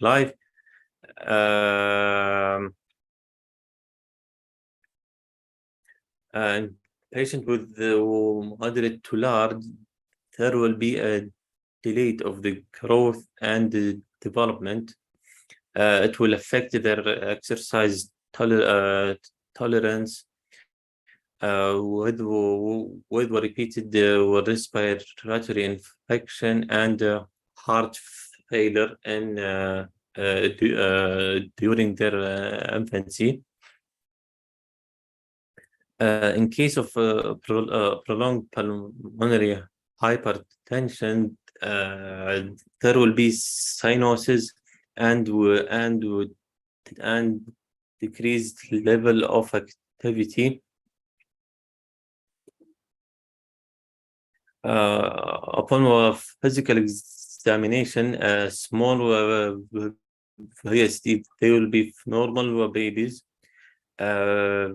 life. And patient with the moderate to large, there will be a delay of the growth and the development. It will affect their exercise tolerance with repeated respiratory infection and heart failure during their infancy. In case of prolonged pulmonary hypertension, there will be cyanosis and decreased level of activity. Upon physical examination, small VSD, they will be normal babies. I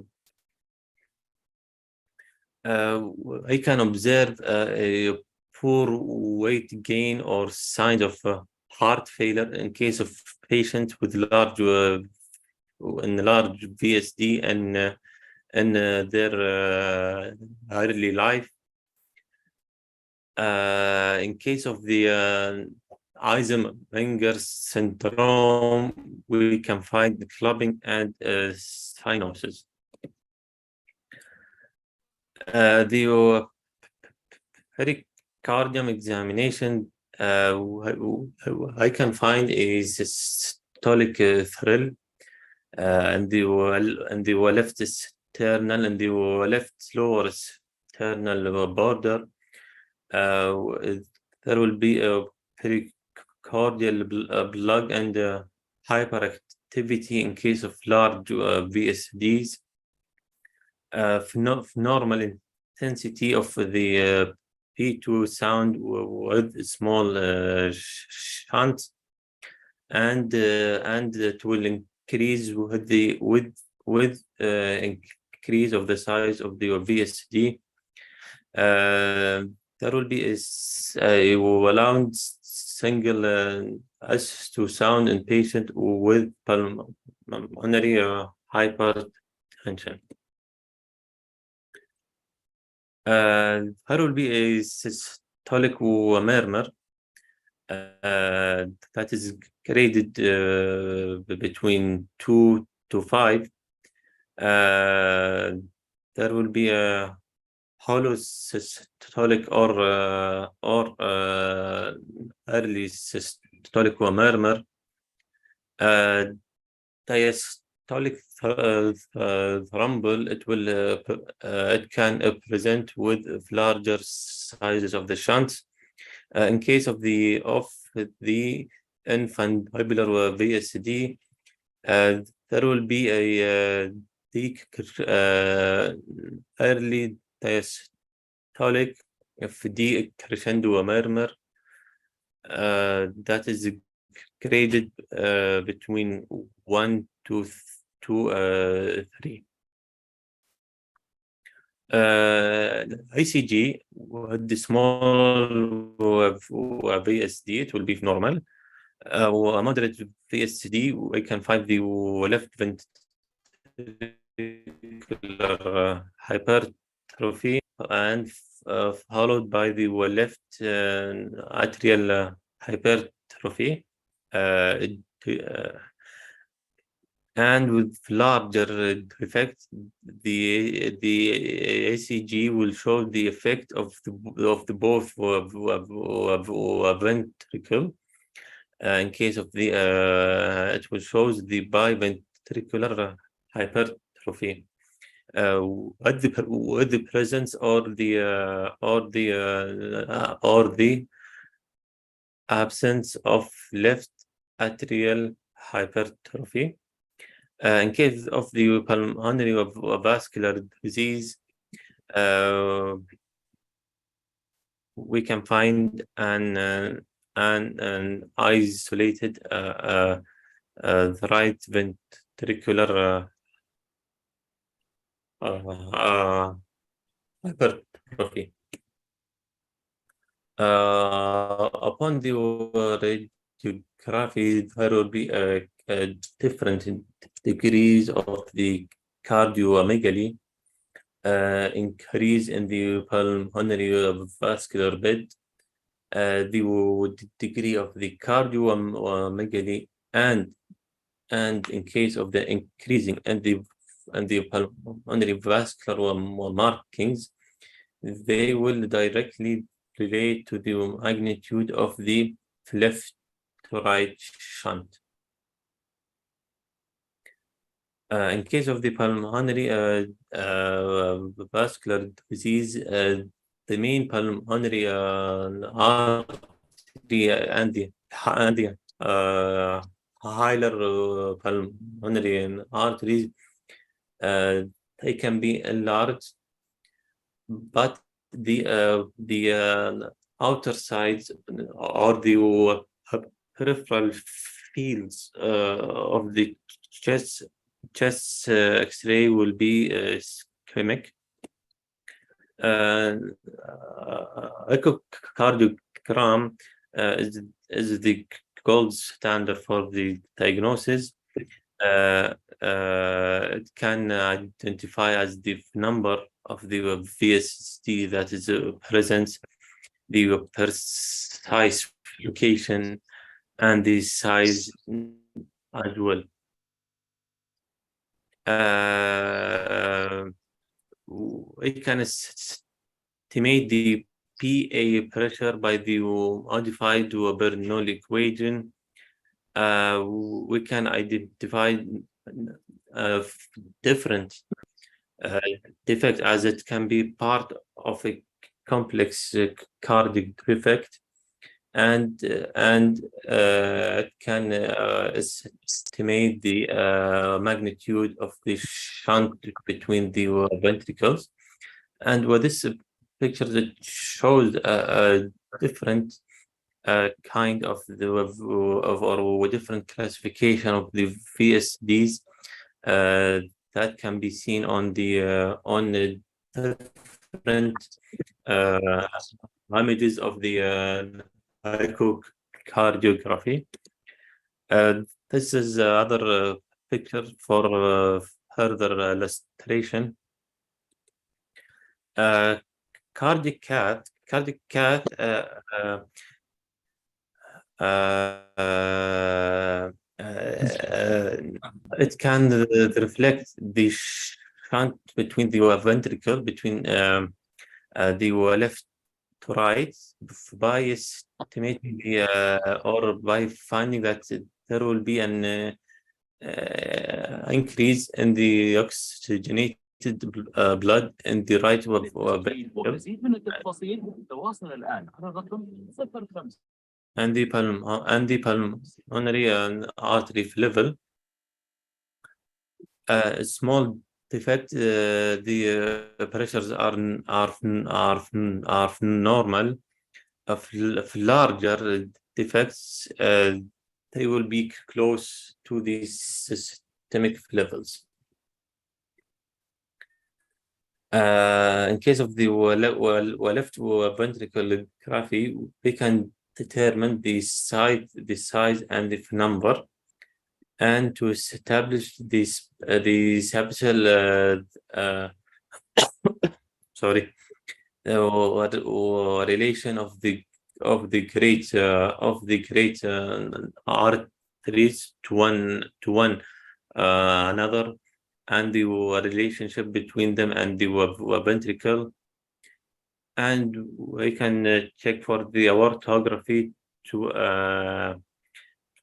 can observe a poor weight gain or signs of heart failure in case of patients with large VSD and their early life. In case of the Eisenmenger syndrome, we can find the clubbing and cyanosis. The pericardium examination, I can find a systolic thrill and the left sternal and the left lower sternal border. There will be a pericardial plug and hyperactivity in case of large VSDs. Normal intensity of the P2 sound with small shunt, and it will increase with increase of the size of the VSD. There will be a loud single S2 sound in patient with pulmonary hypertension. There will be a systolic murmur that is graded between 2 to 5. There will be a hollow systolic or early systolic murmur. Diastolic rumble, it can present with larger sizes of the shunts. In case of the infundibular VSD, there will be a early diastolic FD crescendo murmur that is graded between 1 to 3. ECG with the small VSD, it will be normal. A moderate VSD, we can find the left ventricular hypertrophy and followed by the left atrial hypertrophy. And with larger effect, the ECG will show the effect of the both ventricle. In case of the it will show the biventricular hypertrophy with the presence or the absence of left atrial hypertrophy. In case of the pulmonary vascular disease, we can find an isolated right ventricular hypertrophy. Upon the cardiography, there will be different degrees of the cardiomegaly, increase in the pulmonary vascular bed, the degree of the cardiomegaly, and in case of the increasing and the pulmonary vascular markings, they will directly relate to the magnitude of the left to right shunt. In case of the pulmonary vascular disease, the main pulmonary artery and the hilar pulmonary arteries, they can be enlarged, but the outer sides or the peripheral fields of the chest X-ray will be ischemic. Echocardiogram is the gold standard for the diagnosis. It can identify as the number of the VSD that is present, the precise location, and the size as well. It can estimate the PA pressure by the modified Bernoulli equation. We can identify different defects, as it can be part of a complex cardiac defect, and it can estimate the magnitude of the shunt between the ventricles. And with this picture that shows a different kind of or different classification of the VSDs that can be seen on the different images of the echocardiography. This is other picture for further illustration. Cardiac cath it can reflect the shunt between the ventricle, between the left to right, by estimating or by finding that there will be an increase in the oxygenated blood in the right ventricle. And the pulmonary artery level. Small defect, the pressures are normal. Of larger defects, they will be close to the systemic levels. In case of the left ventriculography, we can determine the size and the number, and to establish this the septal relation of the great arteries to one another, and the relationship between them and the ventricle. And we can check for the aortography to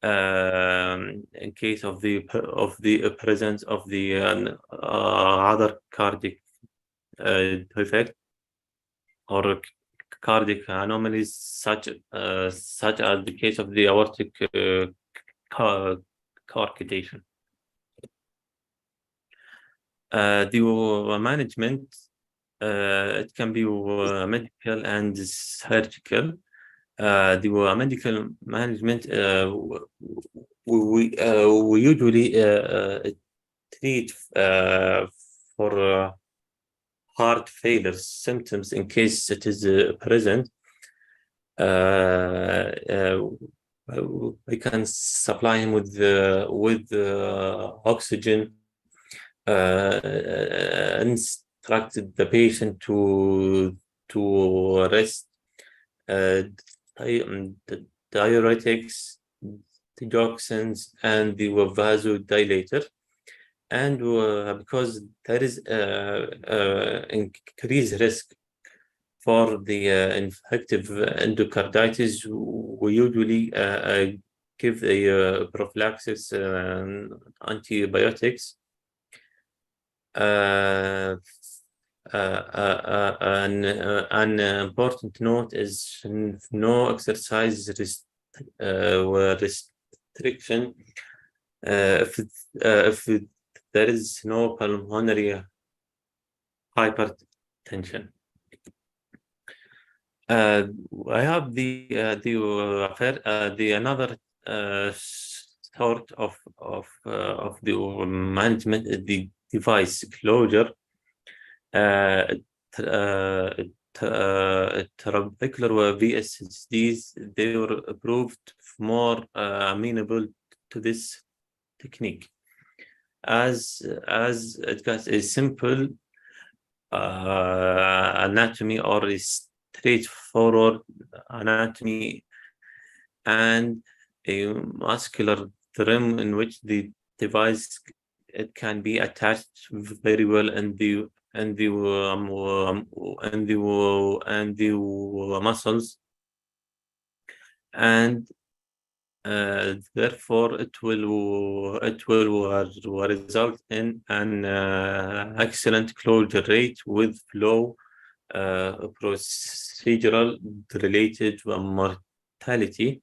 in case of the presence of the other cardiac defect or cardiac anomalies, such as the case of the aortic coarctation. The management, it can be medical and surgical. The medical management, we usually treat for heart failure symptoms in case it is present. we can supply him with oxygen, instruct the patient to rest, the diuretics, digoxins, and the vasodilator. And because there is increased risk for the infective endocarditis, we usually give a prophylaxis antibiotics. An important note is no exercise restriction if there is no pulmonary hypertension. I have the another sort of the management is the device closure. Trabecular VSDs, they were proved more amenable to this technique, as it got a simple anatomy, or a straightforward anatomy, and a muscular trim in which the device it can be attached very well in the muscles, and therefore it will result in an excellent closure rate with low procedural related mortality.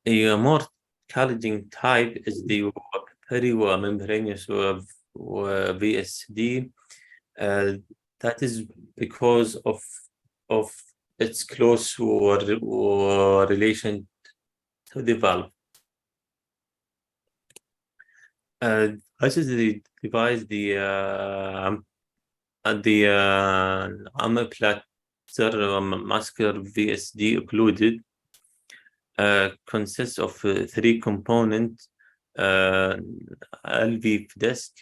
A more challenging type is the perimembranous VSD. That is because of its close relation to the valve. This is the device, the amyotrophic muscular VSD occluded. Consists of three components: LV disc,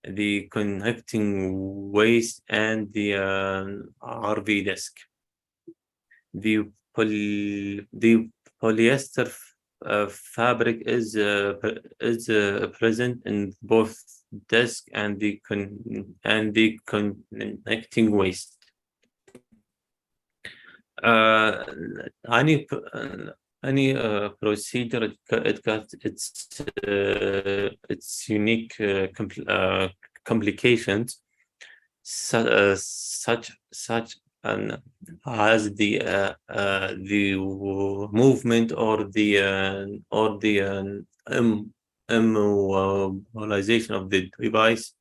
the connecting waist, and the RV disc. The polyester fabric is present in both disc and the connecting waist. Any procedure, it got its unique complications, such as the movement or the immobilization of the device.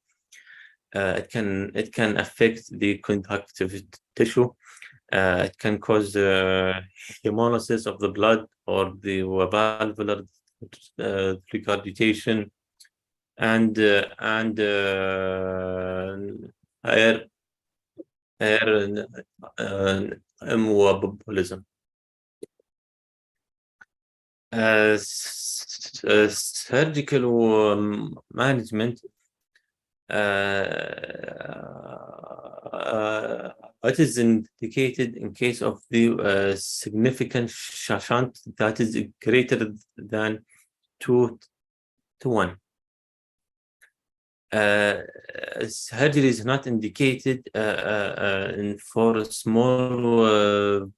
It can affect the conductive tissue. It can cause hemolysis of the blood, or the valvular regurgitation, and air embolism. Surgical management. It is indicated in case of the significant shunt that is greater than 2:1. Surgery is not indicated for small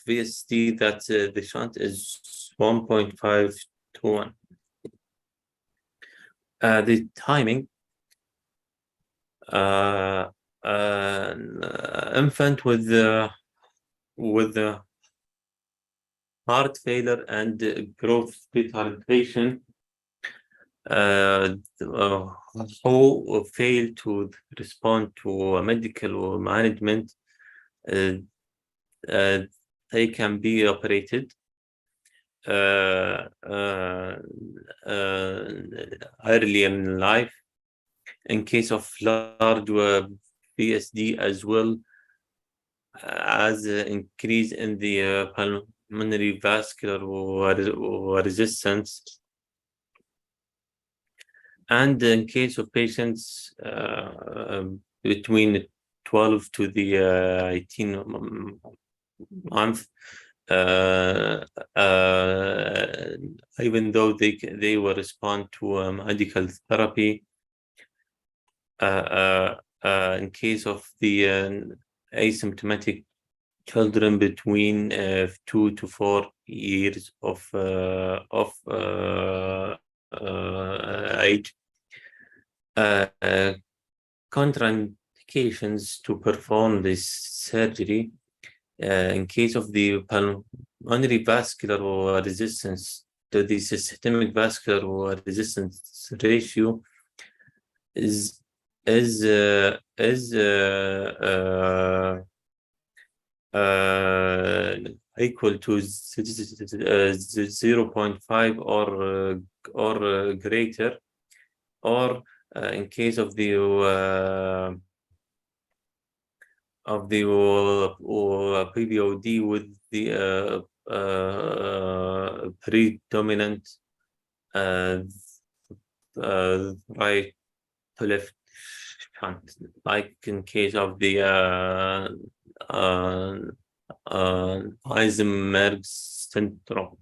VSD that the shunt is 1.5:1. The timing. Infant with the heart failure and growth retardation who fail to respond to medical management, they can be operated early in life. In case of large VSD as well, as increase in the pulmonary vascular resistance. And in case of patients between 12 to the 18 month, even though they will respond to medical therapy, in case of the asymptomatic children between 2 to 4 years of age, contraindications to perform this surgery in case of the pulmonary vascular resistance to the systemic vascular resistance ratio is equal to 0.5 or greater, or in case of the PVOD with the predominant right to left shunt, like in case of the Eisenberg syndrome.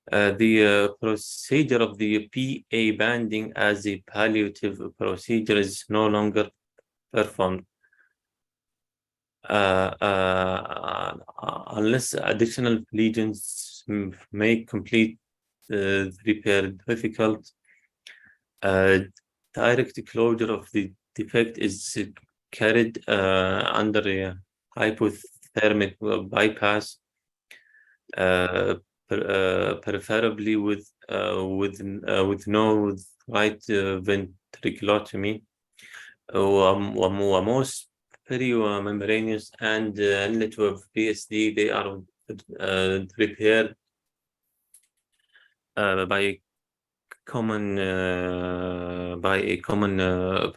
The procedure of the PA banding as a palliative procedure is no longer performed unless additional lesions make complete repair difficult. Direct closure of the defect is carried under a hypothermic bypass, preferably with no right ventriculotomy, most perimembranous and inlet of PSD. They are repaired by a common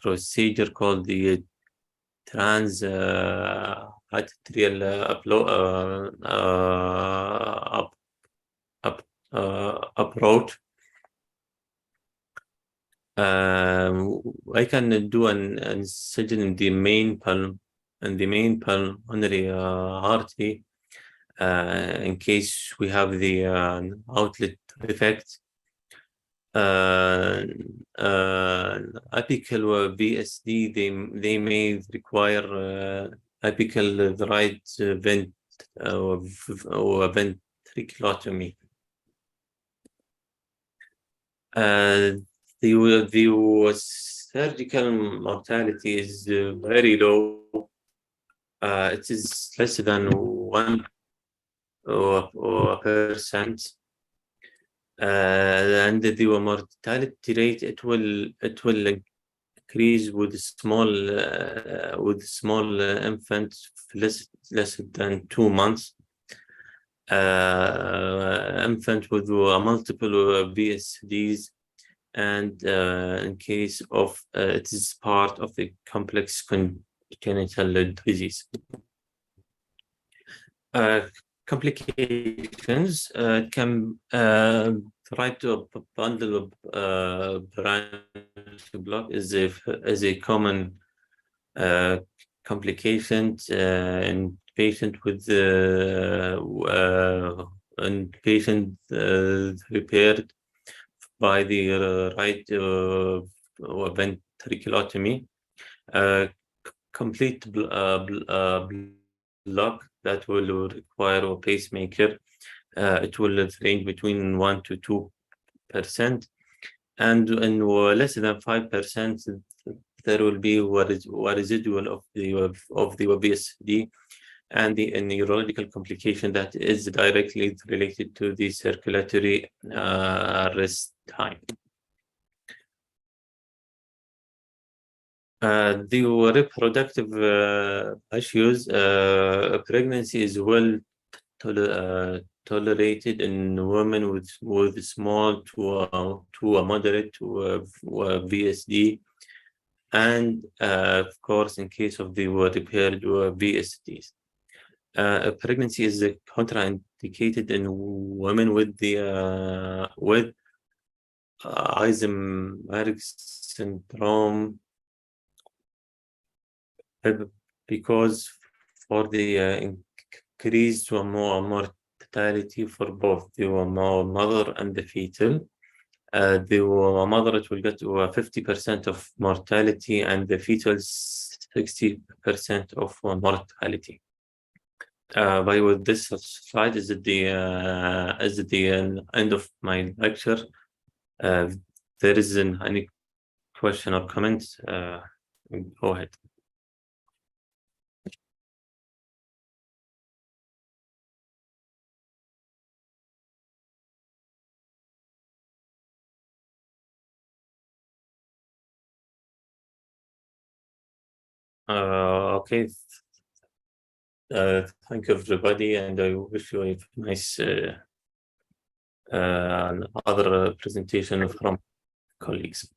procedure called the transarterial approach. I can do an incision in the main pulmonary artery in case we have the outlet defect. Apical VSD, they may require apical right vent or ventriculotomy. The surgical mortality is very low. It is less than 1%. And the mortality rate it will increase with small infants less than 2 months. Infant with multiple VSDs, and in case of it is part of the complex congenital disease. Complications can try to bundle branch block is a common complication in patient with patient repaired by the right ventriculotomy. Complete block that will require a pacemaker. It will range between 1 to 2%, and in less than 5%, there will be a residual of the VSD and the neurological complication that is directly related to the circulatory arrest time. The reproductive issues, pregnancy is well tolerated in women with small to a moderate to VSD. and of course, in case of the repaired VSTs. Pregnancy is contraindicated in women with the Eisenberg syndrome because for the increased mortality for both the mother and the fetal. The mother it will get to 50% of mortality and the fetal 60% of mortality. By with this slide is the end of my lecture. There isn't any question or comments. Go ahead. Okay. Thank you, everybody, and I wish you a nice other presentation from colleagues.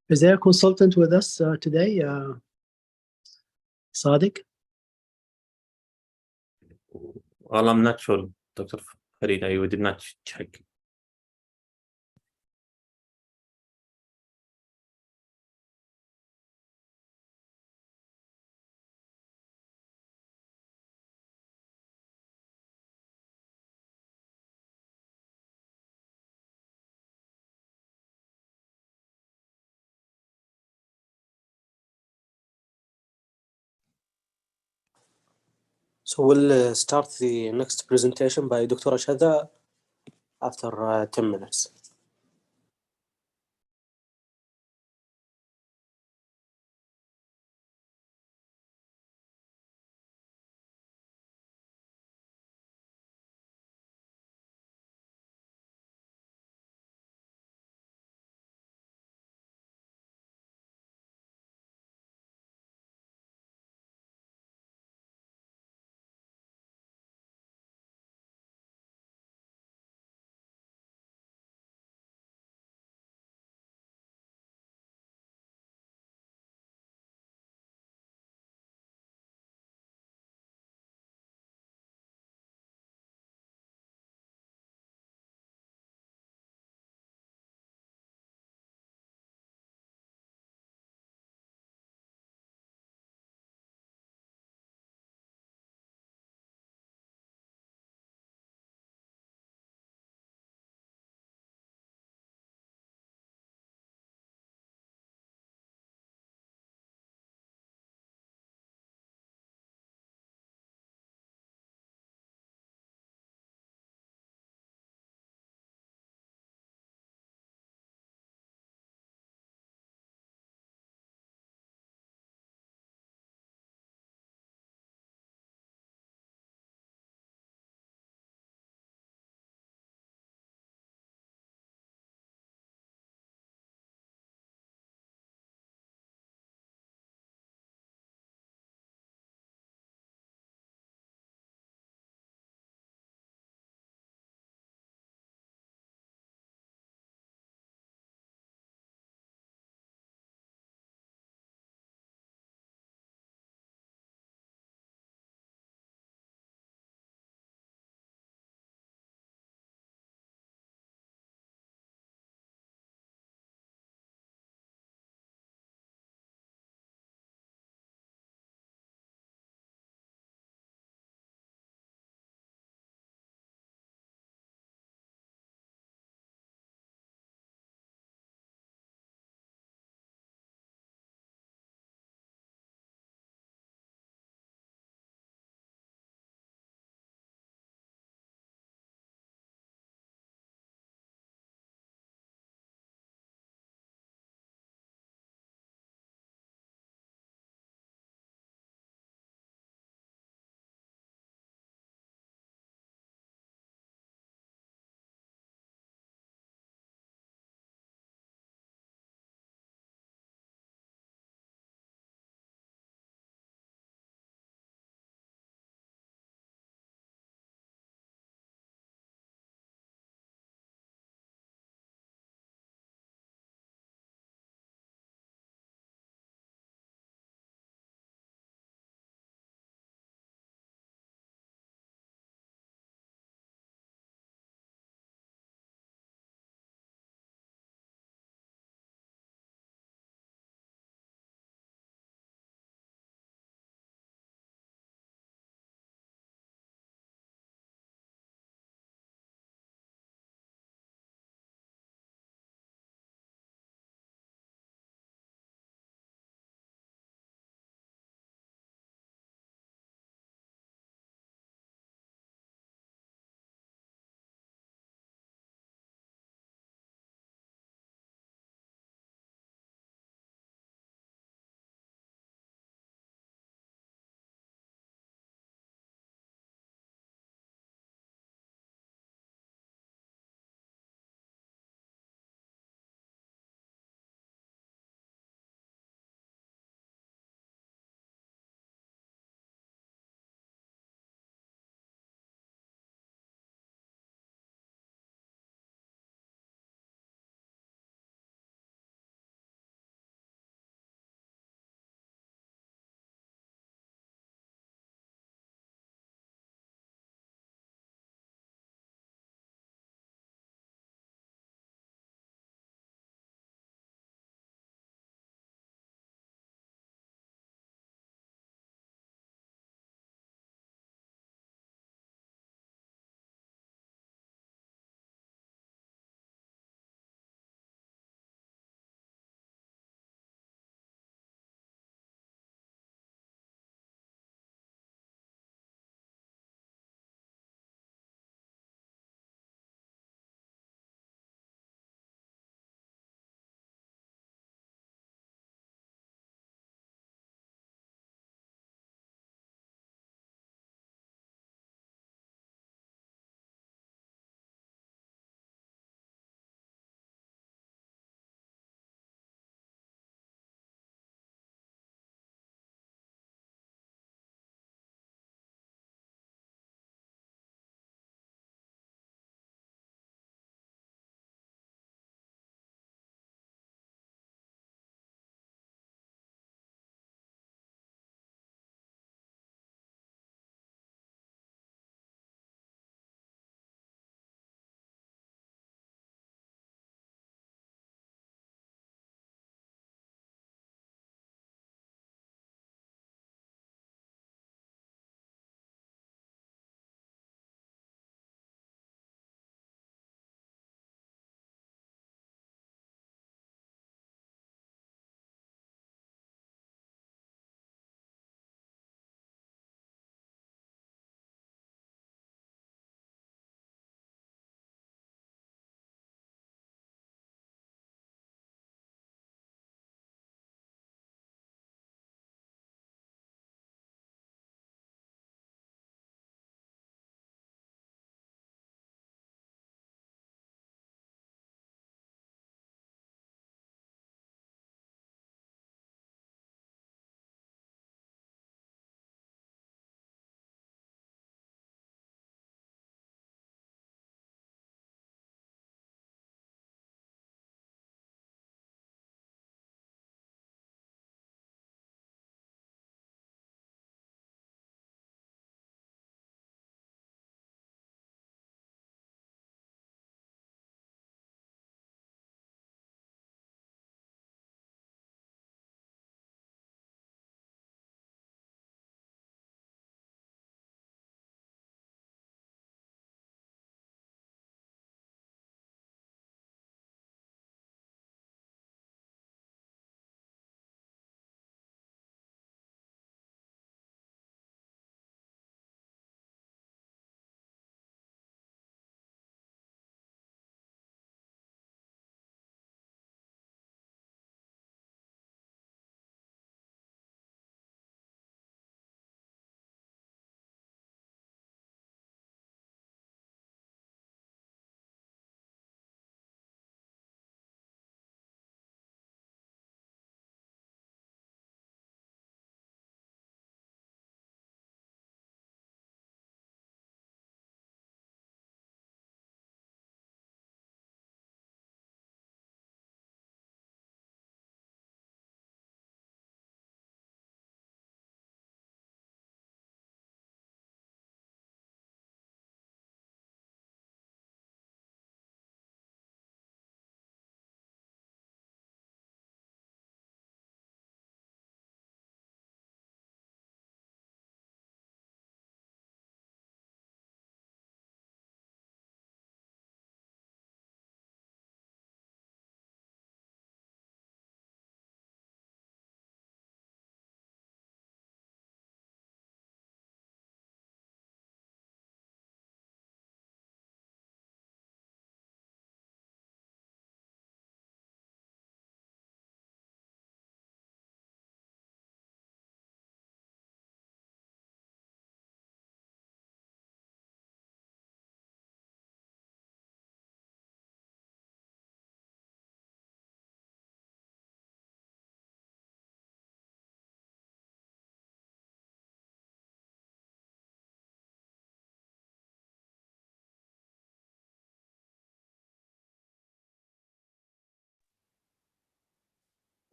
Is there a consultant with us today, Sadiq? Well, I'm not sure, Dr. Farid. I did not check. So we'll start the next presentation by Dr. Shada after 10 minutes.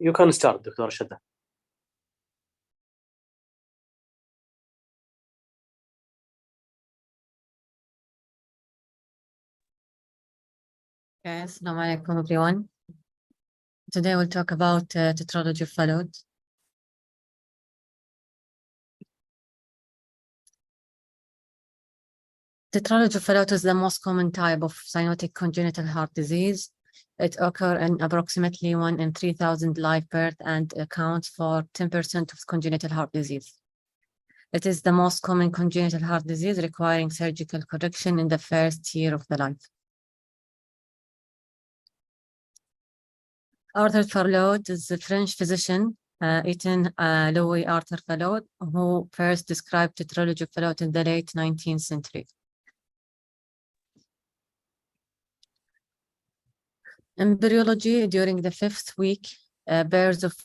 You can start, Dr. Shada. Okay, assalamu alaikum everyone. Today we'll talk about tetralogy of Fallot. Tetralogy of Fallot is the most common type of cyanotic congenital heart disease. It occurs in approximately 1 in 3,000 live births and accounts for 10% of congenital heart disease. It is the most common congenital heart disease requiring surgical correction in the first year of the life. Arthur Fallot is a French physician, Etienne Louis Arthur Fallot, who first described tetralogy of Fallot in the late 19th century. Embryology, during the 5th week, pairs of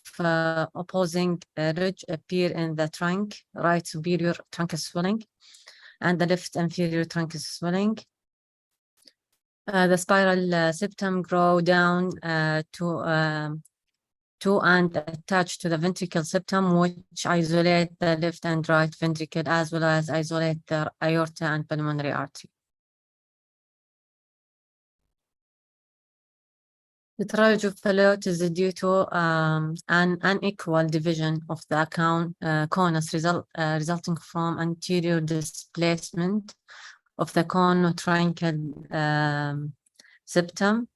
opposing ridge appear in the trunk, right superior truncus swelling, and the left inferior truncus swelling. The spiral septum grow down to and attach to the ventricle septum, which isolate the left and right ventricle, as well as isolate the aorta and pulmonary artery. The tetralogy of Fallot is due to an unequal division of the conus resulting from anterior displacement of the conotruncal septum.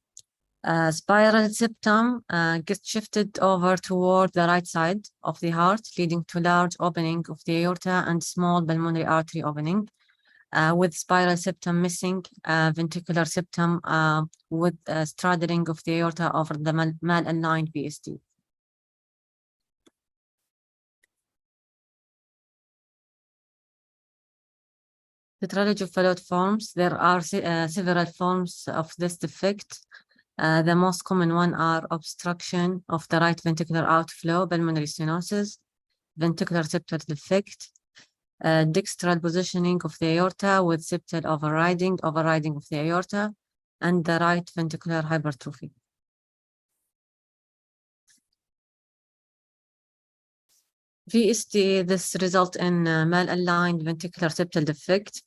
Spiral septum gets shifted over toward the right side of the heart, leading to large opening of the aorta and small pulmonary artery opening. With spiral septum missing, ventricular septum with straddling of the aorta over the malaligned VSD. Tetralogy of Fallot forms. There are several forms of this defect. The most common one are obstruction of the right ventricular outflow, pulmonary stenosis, ventricular septal defect, dextral positioning of the aorta with septal overriding of the aorta, and the right ventricular hypertrophy. VSD, this result in malaligned ventricular septal defect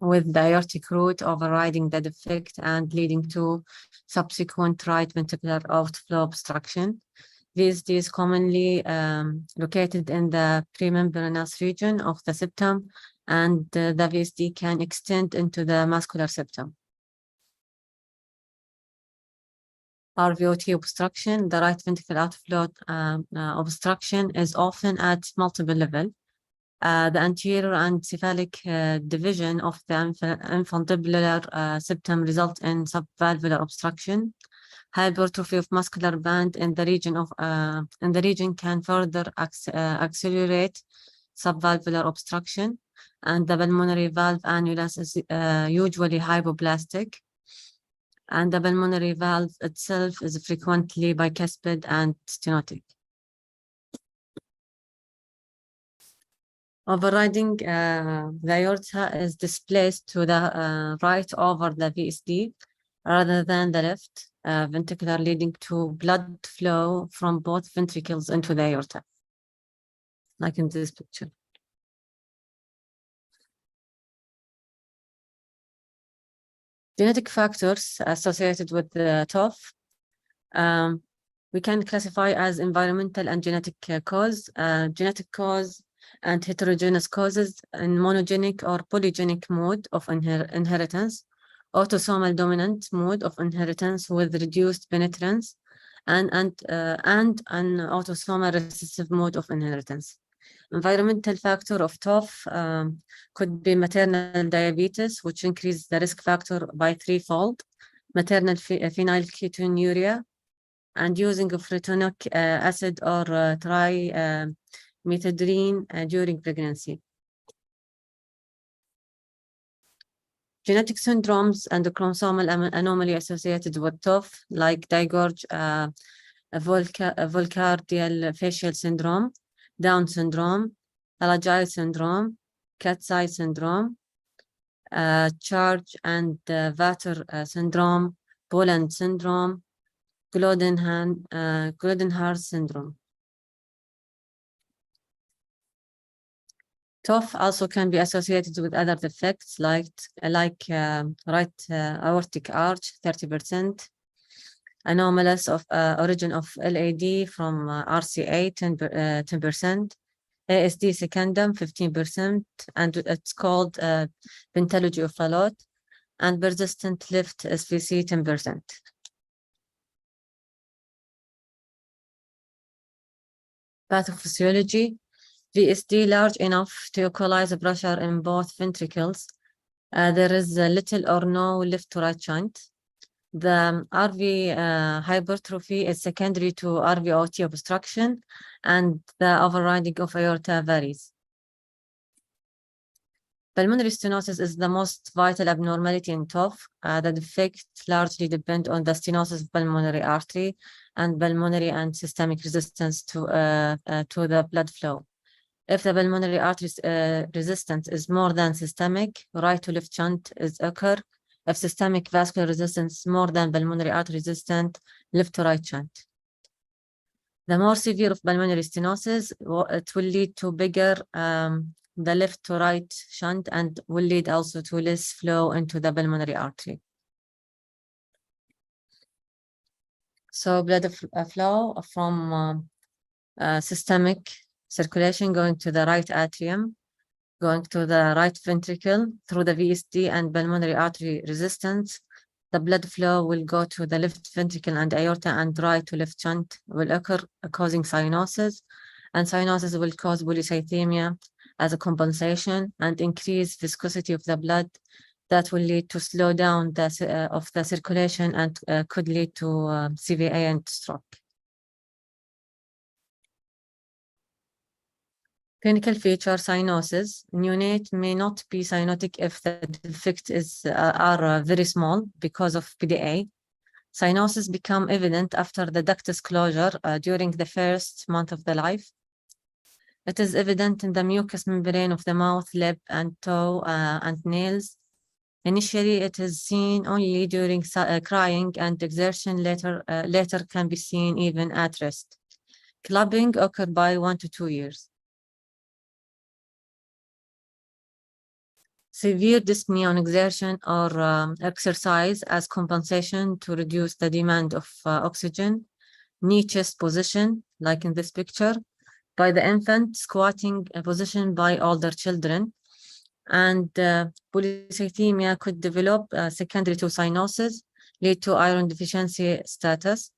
with the aortic root overriding the defect and leading to subsequent right ventricular outflow obstruction. VSD is commonly located in the premembranous region of the septum, and the VSD can extend into the muscular septum. RVOT obstruction, the right ventricular outflow obstruction is often at multiple levels. The anterior and cephalic division of the infundibular septum result in subvalvular obstruction. Hypertrophy of muscular band in the region can further accelerate subvalvular obstruction, and the pulmonary valve annulus is usually hypoplastic, and the pulmonary valve itself is frequently bicuspid and stenotic. Overriding the aorta is displaced to the right over the VSD rather than the left ventricular, leading to blood flow from both ventricles into the aorta, like in this picture. Genetic factors associated with the TOF we can classify as environmental and genetic cause, genetic cause and heterogeneous causes in monogenic or polygenic mode of inheritance, autosomal dominant mode of inheritance with reduced penetrance, and an autosomal recessive mode of inheritance. Environmental factor of TOF could be maternal diabetes, which increases the risk factor by 3-fold, maternal phenylketonuria, and using of retinoic acid or trimethadone during pregnancy. Genetic syndromes and the chromosomal anomaly associated with TOF, like digorge, Voulkar-Diel facial syndrome, Down syndrome, Alagille syndrome, Cat's-eye syndrome, Charge and Vater syndrome, Poland syndrome, Goldenhar syndrome. TOF also can be associated with other defects like right aortic arch, 30%, anomalous of origin of LAD from RCA, 10%, ASD secundum, 15%, and it's called pentalogy of Fallot, and persistent left SVC, 10%. Pathophysiology. VSD large enough to equalize the pressure in both ventricles. There is little or no left to right shunt. The RV hypertrophy is secondary to RVOT obstruction, and the overriding of aorta varies. Pulmonary stenosis is the most vital abnormality in TOF. The defects largely depend on the stenosis of pulmonary artery and pulmonary and systemic resistance to the blood flow. If the pulmonary artery resistance is more than systemic, right to left shunt is occur. If systemic vascular resistance is more than pulmonary artery resistant, left to right shunt. The more severe of pulmonary stenosis, it will lead to bigger the left to right shunt and will lead also to less flow into the pulmonary artery. So blood flow from systemic circulation going to the right atrium, going to the right ventricle through the VSD and pulmonary artery resistance. The blood flow will go to the left ventricle and aorta, and right to left shunt will occur, causing cyanosis. And cyanosis will cause polycythemia as a compensation and increase viscosity of the blood. That will lead to slow down of the circulation and could lead to CVA and stroke. Clinical feature: cyanosis. Neonate may not be cyanotic if the defects are very small because of PDA. Cyanosis become evident after the ductus closure during the first month of the life. It is evident in the mucous membrane of the mouth, lip, and toe and nails. Initially, it is seen only during crying, and exertion later can be seen even at rest. Clubbing occurs by 1 to 2 years. Severe dyspnea on exertion or exercise as compensation to reduce the demand of oxygen. Knee chest position, like in this picture, by the infant, squatting position by older children. And polycythemia could develop secondary to cyanosis, lead to iron deficiency status.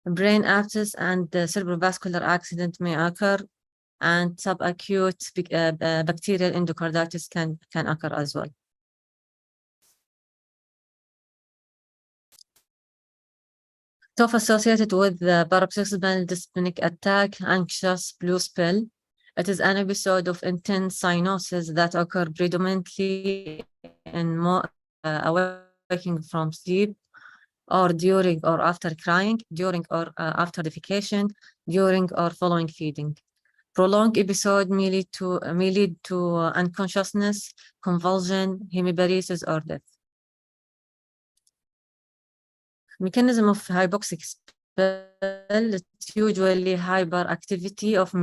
Brain abscess and cerebrovascular accident may occur, and subacute bacterial endocarditis can occur as well. TOF associated with the paroxysmal dyspneic attack, anxious blue spell. It is an episode of intense cyanosis that occur predominantly in awaking from sleep, or during or after crying, during or after defecation, during or following feeding. Prolonged episode may lead to unconsciousness, convulsion, hemiparesis, or death. Mechanism of hypoxic spell: it's usually hyperactivity of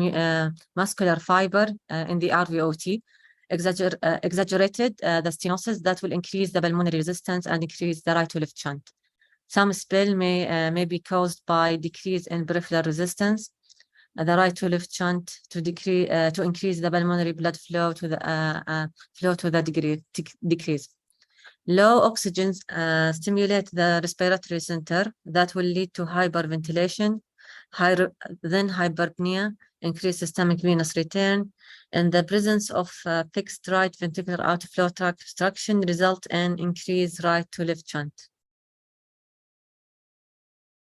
muscular fiber in the RVOT, exaggerated the stenosis that will increase the pulmonary resistance and increase the right to left shunt. Some spell may be caused by decrease in peripheral resistance, the right to left shunt to increase the pulmonary blood flow to the decrease. Low oxygen stimulate the respiratory center that will lead to hyperventilation, then hyperpnea, increased systemic venous return, and the presence of fixed right ventricular outflow tract obstruction result in increased right to left shunt.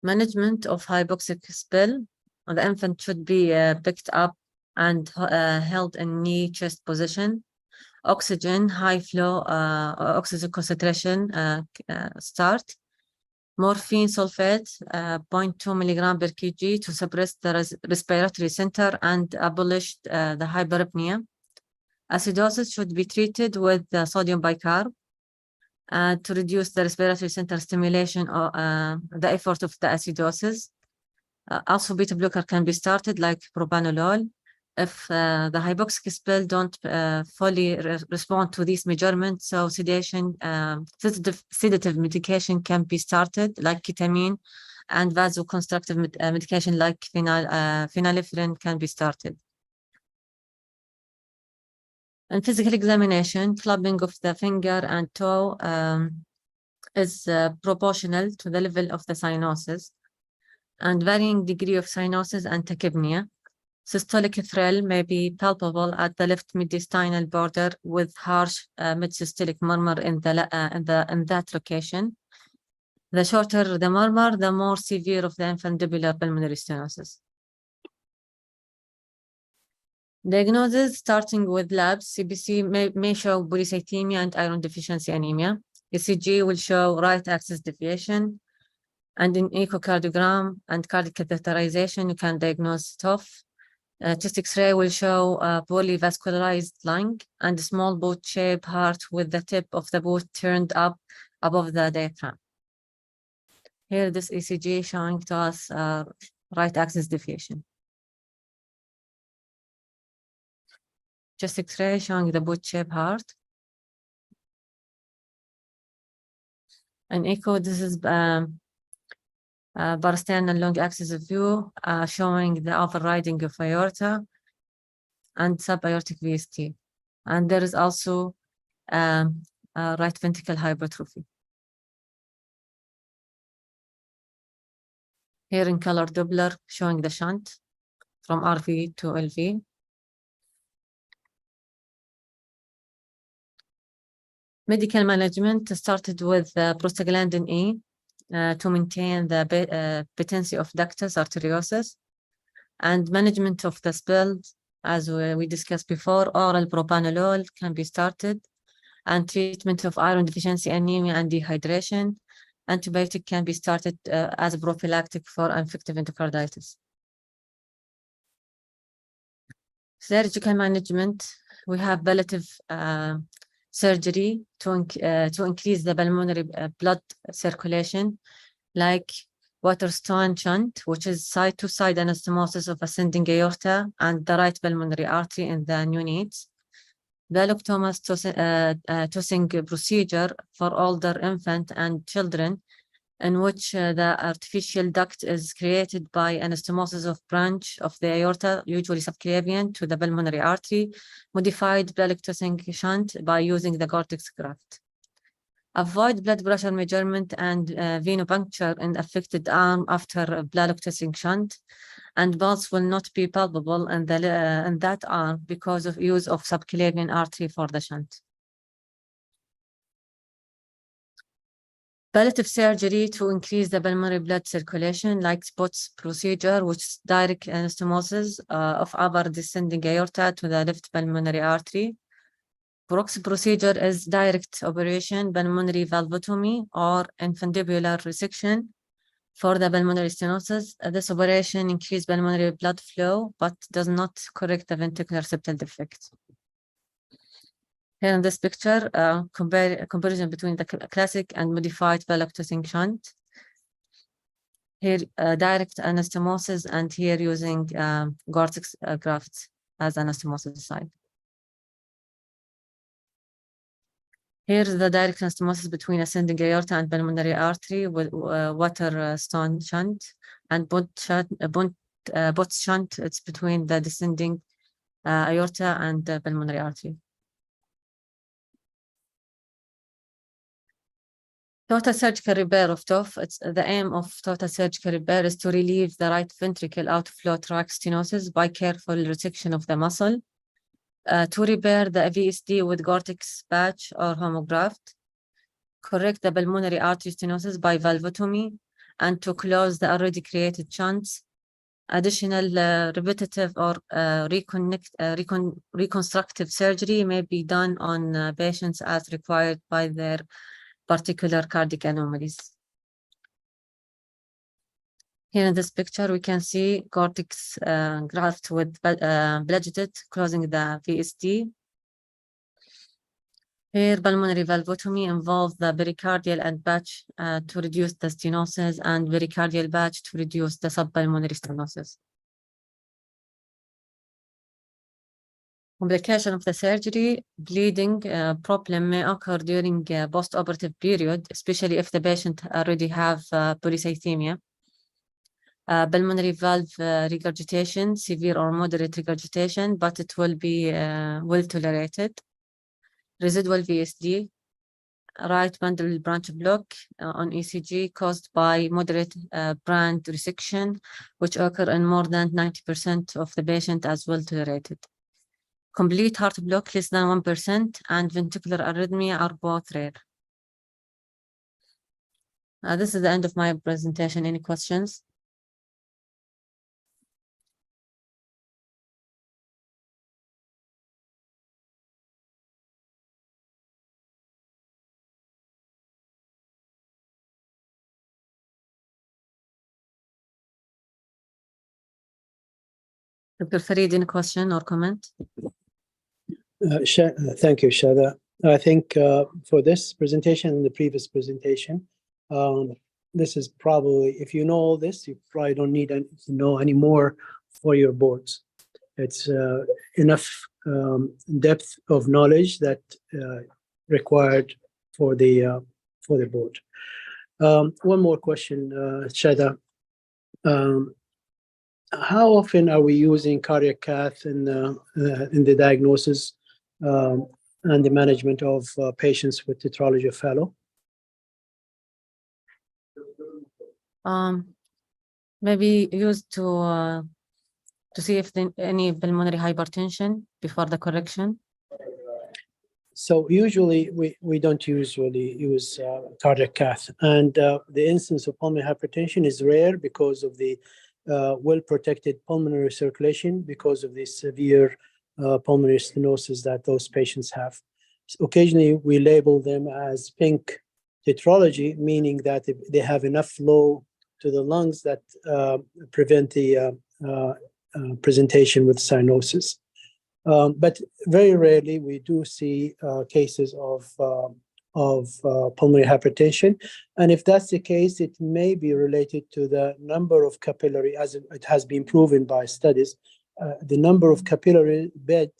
Management of hypoxic spell: the infant should be picked up and held in knee chest position. Oxygen, high flow, oxygen concentration start. Morphine sulfate, 0.2 milligram per kg to suppress the respiratory center and abolish the hyperapnea. Acidosis should be treated with sodium bicarb. to reduce the respiratory center stimulation or the effort of the acidosis. Also, beta blocker can be started like propranolol. If the hypoxic spell don't fully respond to these measurements, so sedation, sedative medication can be started like ketamine, and vasoconstrictive medication like phenylephrine can be started. In physical examination, clubbing of the finger and toe is proportional to the level of the cyanosis and varying degree of cyanosis and tachypnea. Systolic thrill may be palpable at the left mediastinal border with harsh mid-systolic murmur in that location. The shorter the murmur, the more severe of the infundibular pulmonary stenosis. Diagnosis starting with labs, CBC may show polycythemia and iron deficiency anemia. ECG will show right axis deviation, and in echocardiogram and cardiac catheterization, you can diagnose TOF. Chest X-ray will show polyvascularized lung and a small boat-shaped heart with the tip of the boat turned up above the diaphragm. Here, this ECG showing to us right axis deviation. Chest X-ray showing the boat-shaped heart. And echo, this is parasternal long axis of view showing the overriding of aorta and subaortic VST. And there is also right ventricle hypertrophy. Here in color Doppler showing the shunt from RV to LV. Medical management started with prostaglandin E to maintain the patency of ductus arteriosus, and management of the spills, as we discussed before. Oral propranolol can be started, and treatment of iron deficiency anemia and dehydration. Antibiotic can be started as a prophylactic for infective endocarditis. Surgical management, we have palliative surgery to increase the pulmonary blood circulation, like Waterstone shunt, which is side-to-side anastomosis of ascending aorta and the right pulmonary artery in the neonates. Balloctomas tossing procedure for older infant and children, in which the artificial duct is created by anastomosis of branch of the aorta, usually subclavian, to the pulmonary artery, modified Balloctossing shunt by using the Gore-Tex graft. Avoid blood pressure measurement and venopuncture in affected arm after Balloctossing shunt, and pulse will not be palpable in that arm because of use of subclavian artery for the shunt. Palliative surgery to increase the pulmonary blood circulation, like SPOTS procedure, which is direct anastomosis of upper descending aorta to the left pulmonary artery. Brooks procedure is direct operation, pulmonary valvotomy, or infundibular resection for the pulmonary stenosis. This operation increases pulmonary blood flow, but does not correct the ventricular septal defect. Here in this picture, comparison between the classic and modified Balloctossing shunt. Here, direct anastomosis, and here using Gore-Tex graft as anastomosis site. Here is the direct anastomosis between ascending aorta and pulmonary artery with Waterstone shunt, and Botts shunt. It's between the descending aorta and the pulmonary artery. Total surgical repair of TOF. The aim of total surgical repair is to relieve the right ventricle outflow tract stenosis by careful resection of the muscle, to repair the VSD with Gore-Tex patch or homograft, correct the pulmonary artery stenosis by valvotomy, and to close the already created shunts. Additional repetitive or reconstructive surgery may be done on patients as required by their particular cardiac anomalies. Here in this picture, we can see Gore-Tex graft with Bludgeted closing the VSD. Here, pulmonary valvotomy involves the pericardial and patch to reduce the stenosis and pericardial patch to reduce the subpulmonary stenosis. Complication of the surgery, bleeding problem may occur during post-operative period, especially if the patient already have polycythemia. Pulmonary valve regurgitation, severe or moderate regurgitation, but it will be well tolerated. Residual VSD, right bundle branch block on ECG caused by moderate brand resection, which occur in more than 90% of the patient as well tolerated. Complete heart block less than 1% and ventricular arrhythmia are both rare. This is the end of my presentation. Any questions? Dr. Farid, any question or comment? Thank you, Shada. I think for this presentation and the previous presentation, this is probably, if you know all this, you probably don't need to know any more for your boards. It's enough depth of knowledge that required for the board. One more question, Shada. How often are we using cardiac cath in the diagnosis and the management of patients with tetralogy of Fallot? Maybe used to see if any pulmonary hypertension before the correction. So usually we don't usually use cardiac cath, and the incidence of pulmonary hypertension is rare because of the well-protected pulmonary circulation, because of the severe pulmonary stenosis that those patients have. So occasionally we label them as pink tetralogy, meaning that they have enough flow to the lungs that prevent the presentation with cyanosis. But very rarely we do see cases of pulmonary hypertension. And if that's the case, it may be related to the number of capillary, as it has been proven by studies, the number of capillary bed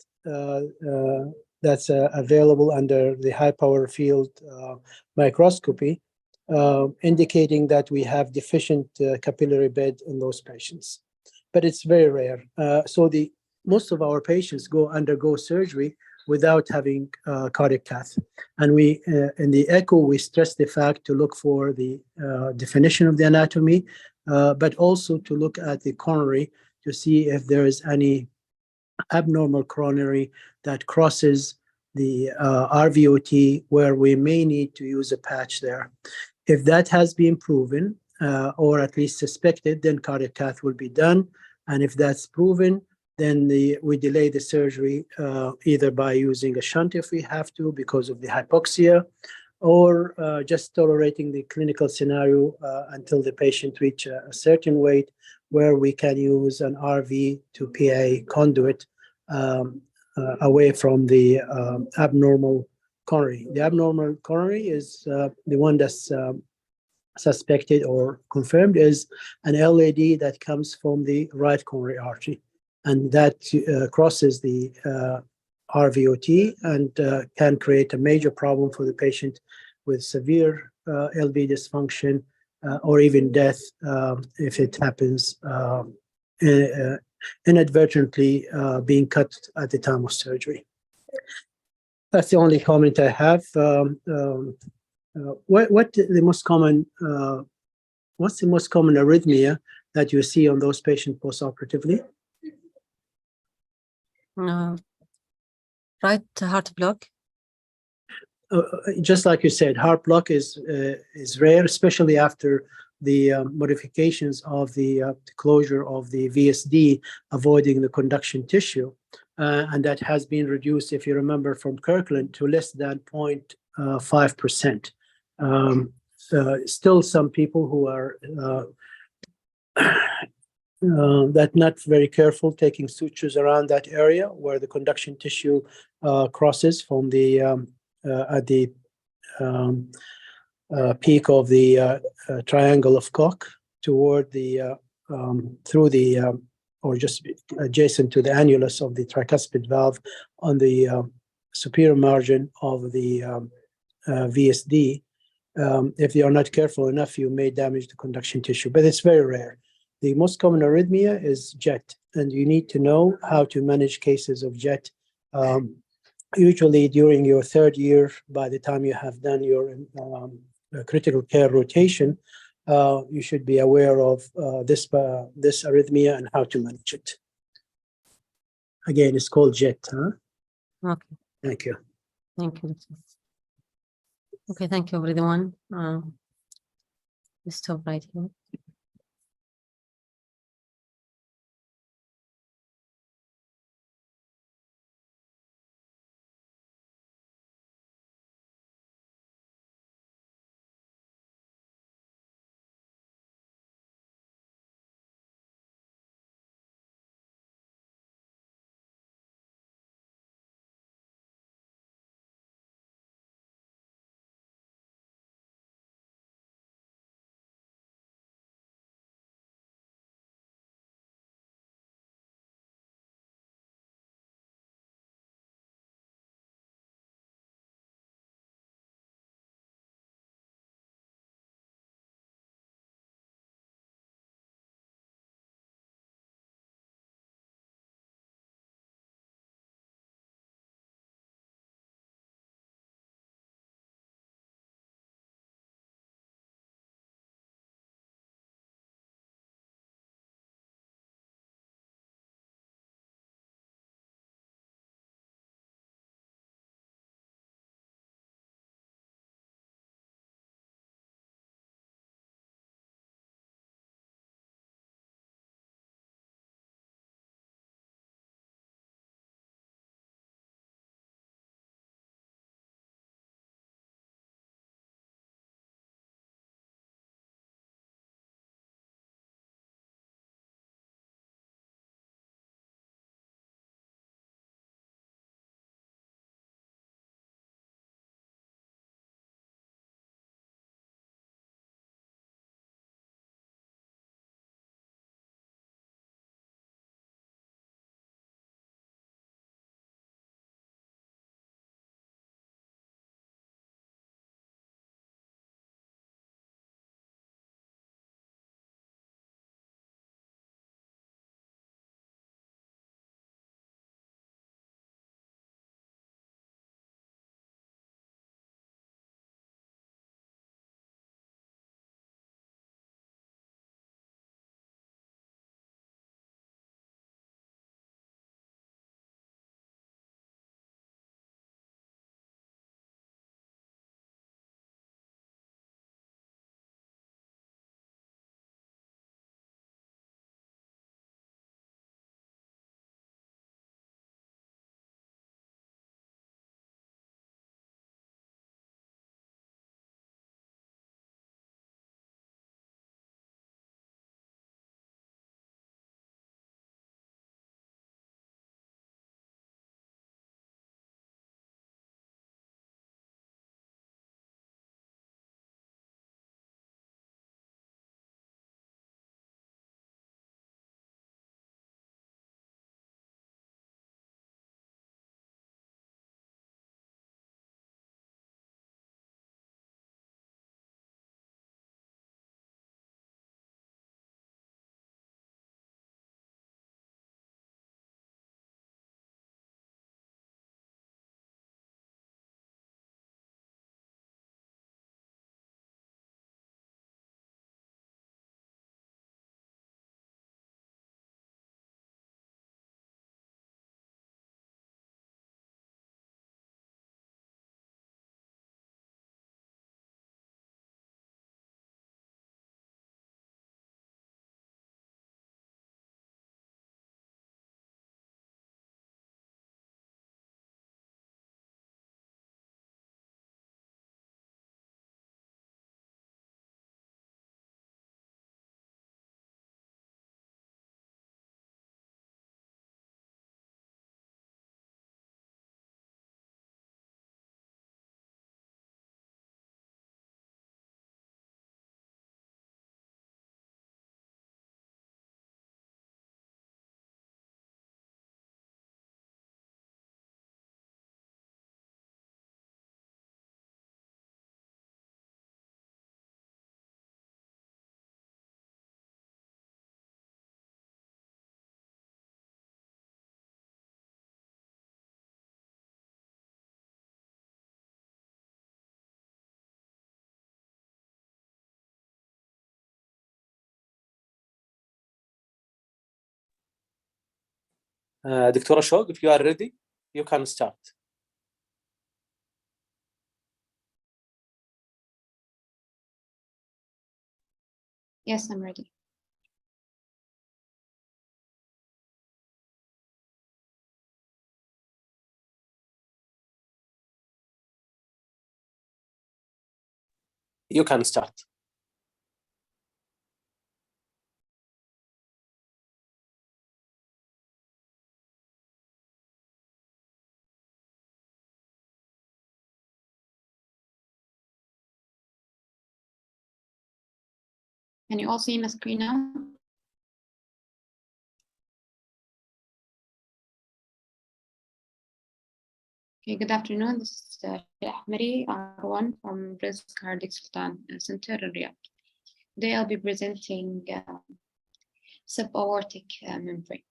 that's available under the high power field microscopy, indicating that we have deficient capillary bed in those patients. But it's very rare. So most of our patients undergo surgery without having cardiac cath. And we, in the echo, we stress the fact to look for the definition of the anatomy, but also to look at the coronary to see if there is any abnormal coronary that crosses the RVOT, where we may need to use a patch there. If that has been proven, or at least suspected, then cardiac cath will be done. And if that's proven, then we delay the surgery either by using a shunt if we have to because of the hypoxia, or just tolerating the clinical scenario until the patient reach a certain weight where we can use an RV to PA conduit away from the abnormal coronary. The abnormal coronary is the one that's suspected or confirmed is an LAD that comes from the right coronary artery, and that crosses the RVOT and can create a major problem for the patient with severe LV dysfunction or even death if it happens inadvertently being cut at the time of surgery. That's the only comment I have. What's the most common arrhythmia that you see on those patients postoperatively? Right heart block. Just like you said, heart block is rare, especially after the modifications of the closure of the VSD, avoiding the conduction tissue, and that has been reduced, if you remember, from Kirkland to less than 0.5%. Still, some people who are that not very careful, taking sutures around that area where the conduction tissue crosses from the at the peak of the triangle of Koch toward the through the or just adjacent to the annulus of the tricuspid valve on the superior margin of the VSD. If you are not careful enough, you may damage the conduction tissue, but it's very rare. The most common arrhythmia is jet, and you need to know how to manage cases of jet. Usually during your third year, by the time you have done your critical care rotation, you should be aware of this arrhythmia and how to manage it. Again, it's called jet. Huh? Okay, Thank you. thank you. Okay, thank you, everyone. Let's stop right here. Dr. Ashok, if you are ready, you can start. Yes, I'm ready. You can start. Can you all see my screen now? Okay, good afternoon. This is Ahmari R1 from Prince Cardiac Sultan Center in Riyadh. Today I'll be presenting subaortic membrane.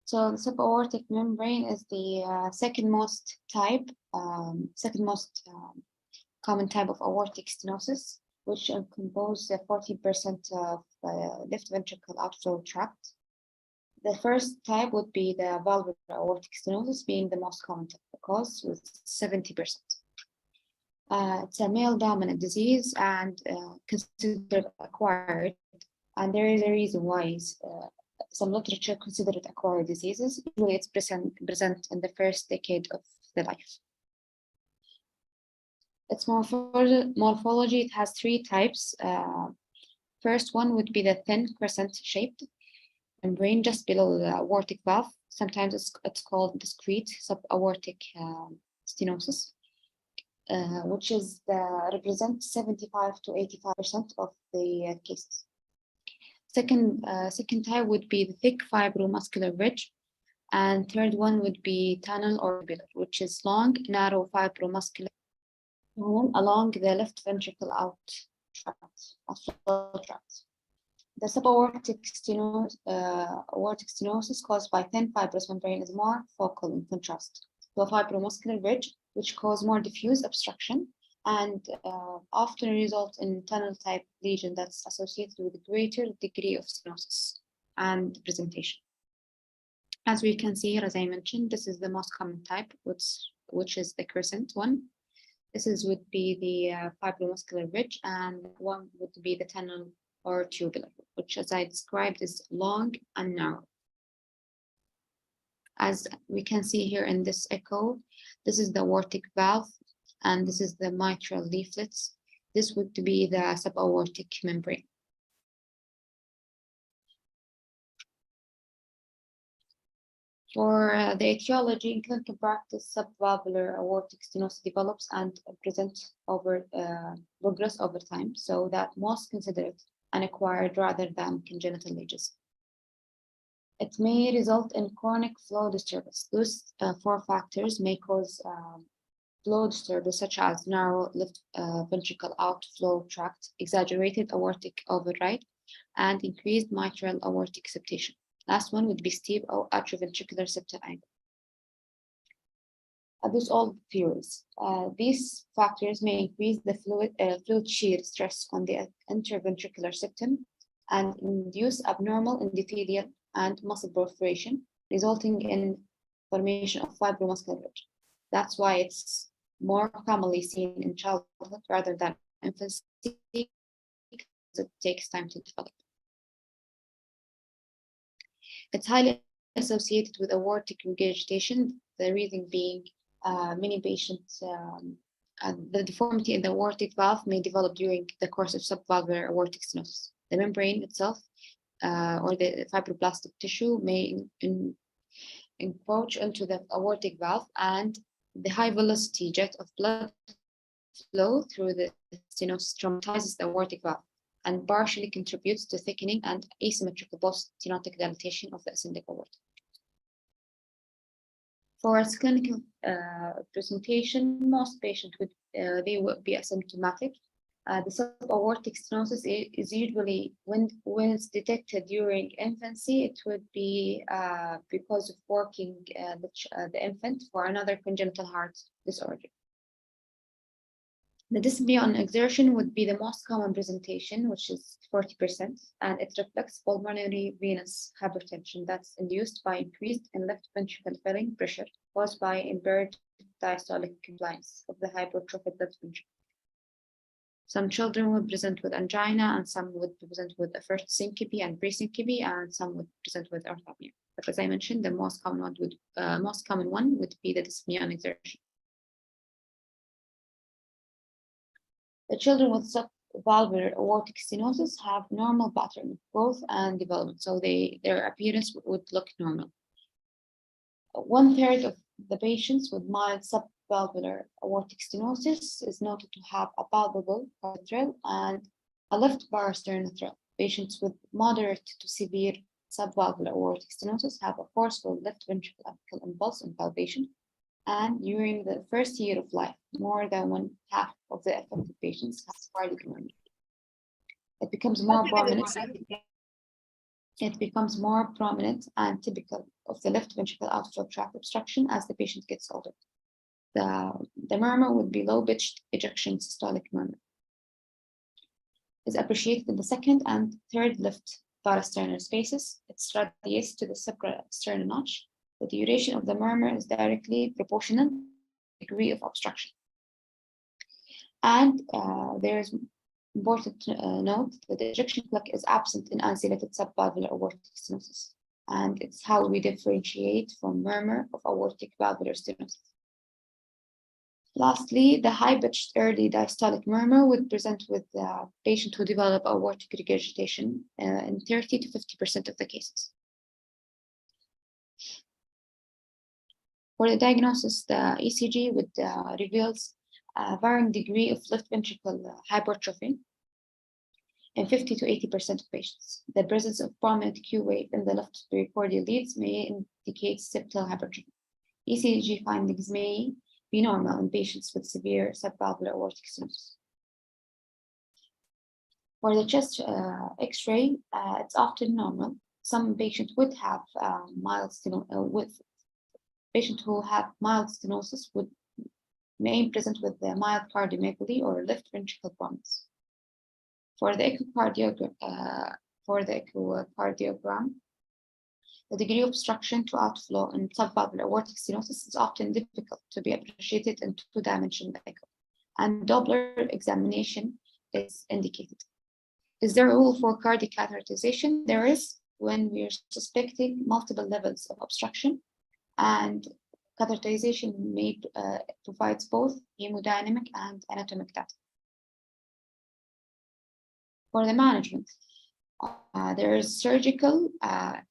So the subaortic membrane is the second most common type of aortic stenosis, which compose 40% of left ventricle outflow tract. The first type would be the valvular aortic stenosis, being the most common cause with 70%. It's a male dominant disease and considered acquired, and there is a reason why some literature consider it acquired diseases. Usually it's present in the first decade of the life. Its morphology, it has three types. First one would be the thin crescent-shaped membrane just below the aortic valve. Sometimes it's called discrete subaortic stenosis, which represents 75 to 85% of the cases. Second type would be the thick fibromuscular ridge, and third one would be tunnel or tubular, which is long, narrow fibromuscular along the left ventricle outflow tract. The subaortic stenosis caused by thin fibrous membrane is more focal in contrast to a fibromuscular ridge, which cause more diffuse obstruction and often result in tunnel-type lesion that's associated with a greater degree of stenosis and presentation. As we can see here, as I mentioned, this is the most common type, which is the crescent one. This would be the fibromuscular ridge, and one would be the tunnel or tubular, which, as I described, is long and narrow. As we can see here in this echo, this is the aortic valve, and this is the mitral leaflets. This would be the subaortic membrane. For the etiology in clinical practice, subvalvular aortic stenosis develops and progress over time, so that most consider it an acquired rather than congenital ages. It may result in chronic flow disturbance. Those four factors may cause flow disturbance, such as narrow left ventricle outflow tract, exaggerated aortic override, and increased mitral aortic septation. Last one would be steep or atrioventricular septal angle. These all theories. These factors may increase the fluid shear stress on the interventricular septum and induce abnormal endothelial and muscle proliferation, resulting in formation of fibromuscular ridge. That's why it's more commonly seen in childhood rather than infancy, because it takes time to develop. It's highly associated with aortic regurgitation, the reason being many patients, the deformity in the aortic valve may develop during the course of subvalvular aortic stenosis. The membrane itself or the fibroblastic tissue may encroach into the aortic valve, and the high velocity jet of blood flow through the stenosis traumatizes the aortic valve and partially contributes to thickening and asymmetrical post-stenotic dilatation of the ascending aorta. For its clinical presentation, most patients would be asymptomatic. The subaortic stenosis is usually, when it's detected during infancy, it would be because of working the infant for another congenital heart disorder. The dyspnea on exertion would be the most common presentation, which is 40%, and it reflects pulmonary venous hypertension that's induced by increased in left ventricle filling pressure caused by impaired diastolic compliance of the hypertrophic left ventricle. Some children would present with angina, and some would present with a first syncope and pre-syncope, and some would present with arrhythmia. But as I mentioned, the most common one would be the dyspnea on exertion. The children with subvalvular aortic stenosis have normal pattern of growth and development, so their appearance would look normal. 1/3 of the patients with mild subvalvular aortic stenosis is noted to have a palpable thrill and a left parasternal thrill. Patients with moderate to severe subvalvular aortic stenosis have a forceful left ventricle apical impulse and palpation. And during the first year of life, more than 1/2 of the affected patients have cardiac murmur. It becomes more prominent and typical of the left ventricle outflow tract obstruction as the patient gets older. The murmur would be low-pitched ejection systolic murmur. Is appreciated in the second and third left parasternal spaces. It radiates to the suprasternal notch. The duration of the murmur is directly proportional to the degree of obstruction. And there is important to note that the ejection clock is absent in unsedated subvalvular aortic stenosis. And it's how we differentiate from murmur of aortic valvular stenosis. Lastly, the high-pitched early diastolic murmur would present with the patient who develop aortic regurgitation in 30 to 50% of the cases. For the diagnosis, the ECG reveals a varying degree of left ventricle hypertrophy in 50 to 80% of patients. The presence of prominent Q wave in the left pericardial leads may indicate septal hypertrophy. ECG findings may be normal in patients with severe subvalvular aortic stenosis. For the chest X-ray, it's often normal. Some patients would have patients who have mild stenosis may present with the mild cardiomegaly or left ventricle prominence. For the echocardiogram, the degree of obstruction to outflow in subvalvular aortic stenosis is often difficult to be appreciated in two-dimensional echo, and Doppler examination is indicated. Is there a rule for cardiac catheterization? There is, when we're suspecting multiple levels of obstruction, and catheterization provides both hemodynamic and anatomic data. For the management, there is surgical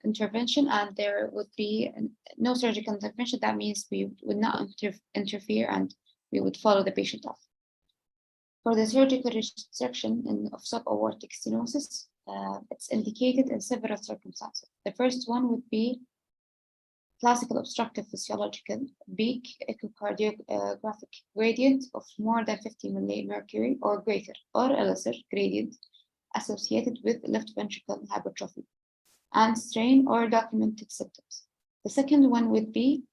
intervention, and there would be no surgical intervention. That means we would not interfere and we would follow the patient off. For the surgical resection of subaortic stenosis, it's indicated in several circumstances. The first one would be classical obstructive physiological peak echocardiographic gradient of more than 50 mmHg or greater, or a lesser gradient associated with left ventricle hypertrophy and strain or documented symptoms. The second one would be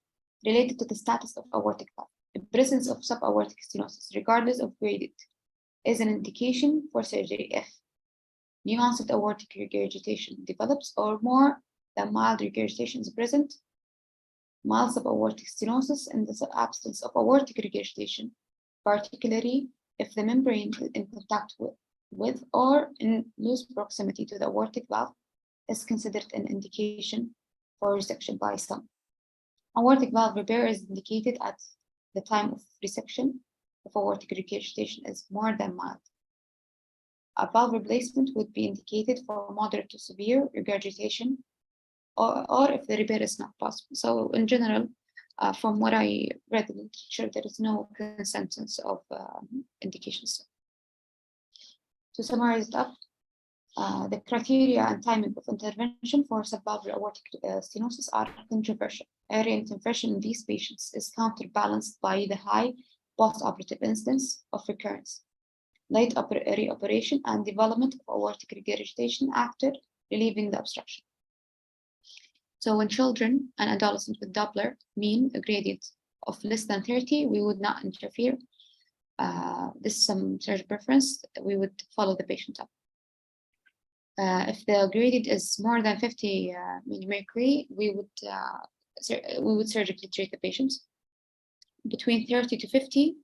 related to the status of aortic valve. The presence of subaortic stenosis, regardless of gradient, is an indication for surgery if new onset aortic regurgitation develops or more than mild regurgitation is present, mild subaortic stenosis in the absence of aortic regurgitation, particularly if the membrane is in contact with or in loose proximity to the aortic valve is considered an indication for resection by some. Aortic valve repair is indicated at the time of resection if aortic regurgitation is more than mild. A valve replacement would be indicated for moderate to severe regurgitation or if the repair is not possible. So in general, from what I read in the literature, there is no consensus of indications. To summarize it up, the criteria and timing of intervention for subvalvular aortic stenosis are controversial. Early intervention in these patients is counterbalanced by the high post-operative incidence of recurrence, late reoperation, and development of aortic regurgitation after relieving the obstruction. So in children and adolescents with Doppler mean a gradient of less than 30, we would not interfere. this is some surgery preference, we would follow the patient up. If the gradient is more than 50 millimercury, we would surgically treat the patient. Between 30 to 50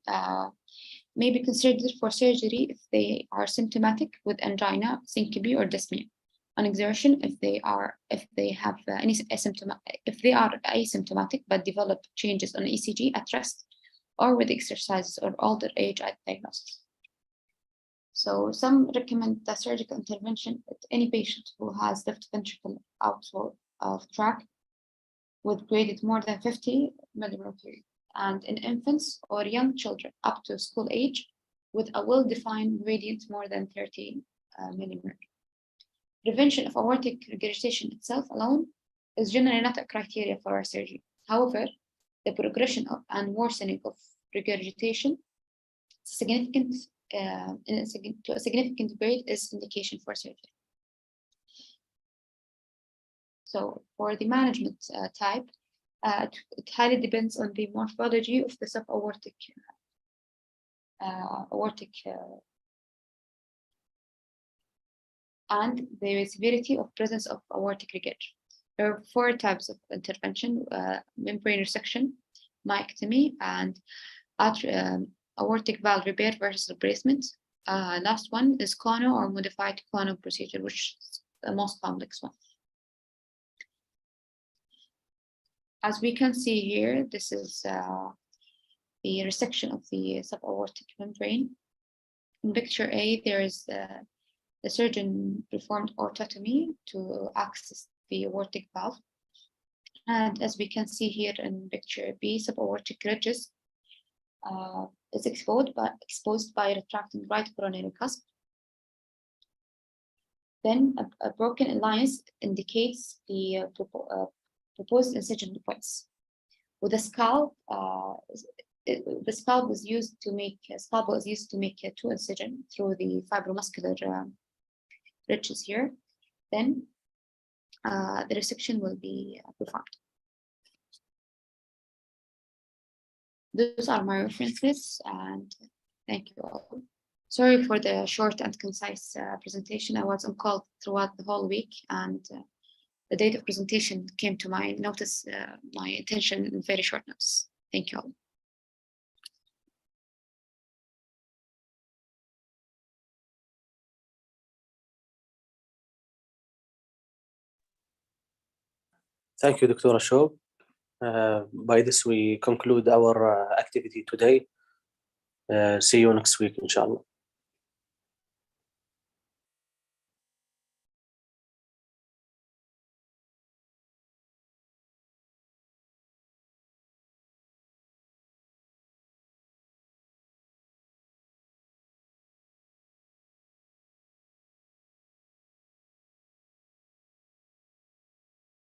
may be considered for surgery if they are symptomatic with angina, syncope, or dyspnea. On exertion, if they are asymptomatic but develop changes on ECG at rest, or with exercises or older age at diagnosis. So some recommend the surgical intervention at any patient who has left ventricle outflow of tract with gradient more than 50 millimercury, and in infants or young children up to school age with a well-defined gradient more than 30 millimercury. Prevention of aortic regurgitation itself alone is generally not a criteria for our surgery. However, the progression of and worsening of regurgitation to a significant grade is indication for surgery. So for the management type, it highly depends on the morphology of the subaortic and the severity of presence of aortic regurg. There are 4 types of intervention: membrane resection, myectomy, and aortic valve repair versus replacement. Last one is cono or modified cono procedure, which is the most complex one. As we can see here, this is the resection of the subaortic membrane. In picture A, there is the surgeon performed aortotomy to access the aortic valve. And as we can see here in picture B, subaortic ridges is exposed by retracting right coronary cusp. Then a broken alliance indicates the proposed incision points. With a scalp, the scalpel is used to make 2 incisions through the fibromuscular ridges here. Then the resection will be performed. Those are my references, and thank you all. Sorry for the short and concise presentation. I was on call throughout the whole week, and the date of presentation came to my attention in very short notice. Thank you all. Thank you, Dr. Shob. By this, we conclude our activity today. See you next week, inshallah.